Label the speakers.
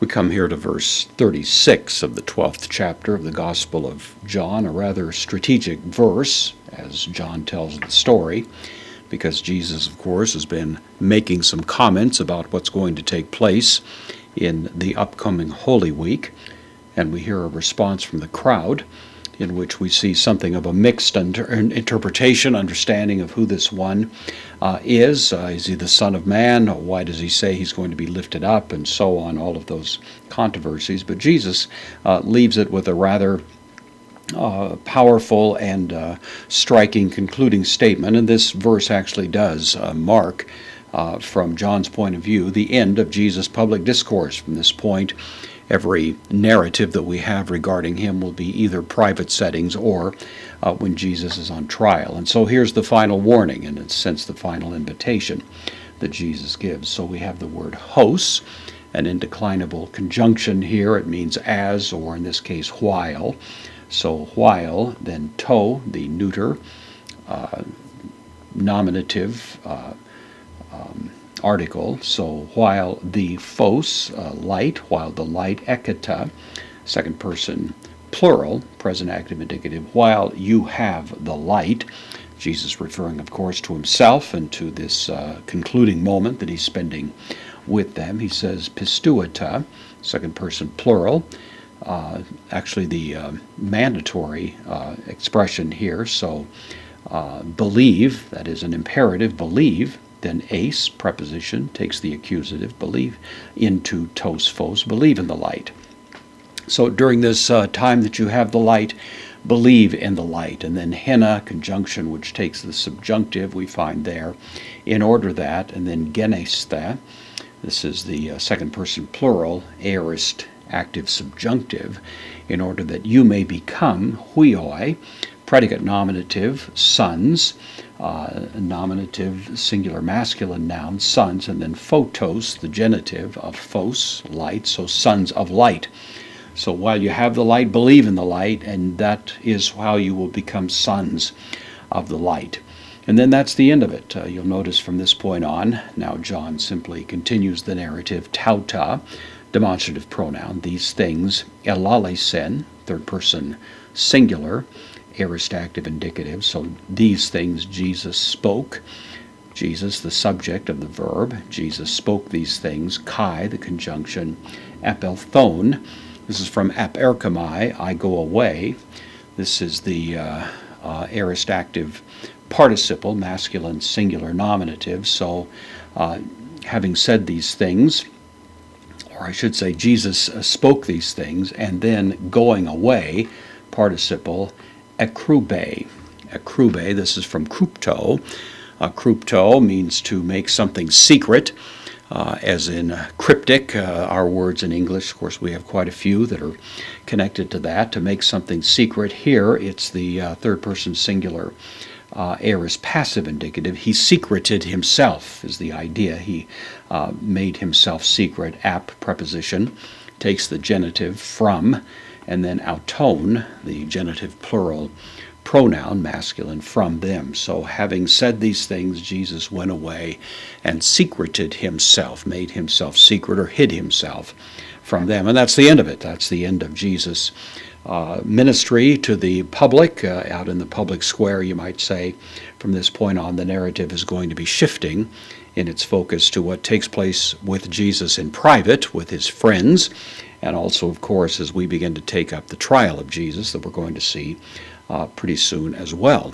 Speaker 1: We come here to verse 36 of the 12th chapter of the Gospel of John, a rather strategic verse as John tells the story, because Jesus, of course, has been making some comments about what's going to take place in the upcoming Holy Week, and we hear a response from the crowd in which we see something of a mixed interpretation, understanding of who this one is. Is he the Son of Man? Why does he say he's going to be lifted up? And so on, all of those controversies. But Jesus leaves it with a rather powerful and striking concluding statement. And this verse actually does mark, from John's point of view, the end of Jesus' public discourse. From this point, every narrative that we have regarding him will be either private settings or when Jesus is on trial. And so here's the final warning, and in a sense the final invitation that Jesus gives. So we have the word hos, an indeclinable conjunction here. It means as, or in this case, while. So while, then to, the neuter, nominative article. So while the phos, light, while the light, ekata, second person plural, present active indicative, while you have the light. Jesus referring, of course, to himself and to this concluding moment that he's spending with them. He says pistuata, second person plural, actually the mandatory expression here. So believe, that is an imperative, believe. Then ace, preposition, takes the accusative, believe, into tos phos, believe in the light. So during this time that you have the light, believe in the light. And then hena, conjunction, which takes the subjunctive, we find there, in order that, and then geneste, this is the second person plural, aorist, active subjunctive, in order that you may become huioi, predicate nominative, sons, nominative singular masculine noun, sons, and then photos, the genitive of phos, light, so sons of light. So while you have the light, believe in the light, and that is how you will become sons of the light. And then that's the end of it. You'll notice from this point on, now John simply continues the narrative, tauta, demonstrative pronoun, these things, elalesen, third person singular, aorist active indicative. So these things Jesus spoke. Jesus, the subject of the verb. Jesus spoke these things. Kai, the conjunction. Apelthon. This is from aperkamai, I go away. This is the aorist active participle, masculine singular nominative. So having said these things, or I should say Jesus spoke these things, and then going away, participle, ekrube. Ekrube, this is from krupto. Krupto means to make something secret, as in cryptic. Our words in English, of course, we have quite a few that are connected to that. To make something secret, here it's the third person singular aorist passive indicative. He secreted himself is the idea. He made himself secret. Ap, preposition, takes the genitive from, and then auton, the genitive plural pronoun, masculine, from them. So having said these things, Jesus went away and secreted himself, made himself secret or hid himself from them. And that's the end of it. That's the end of Jesus' ministry to the public, out in the public square, you might say. From this point on, the narrative is going to be shifting in its focus to what takes place with Jesus in private, with his friends, and also, of course, as we begin to take up the trial of Jesus that we're going to see pretty soon as well.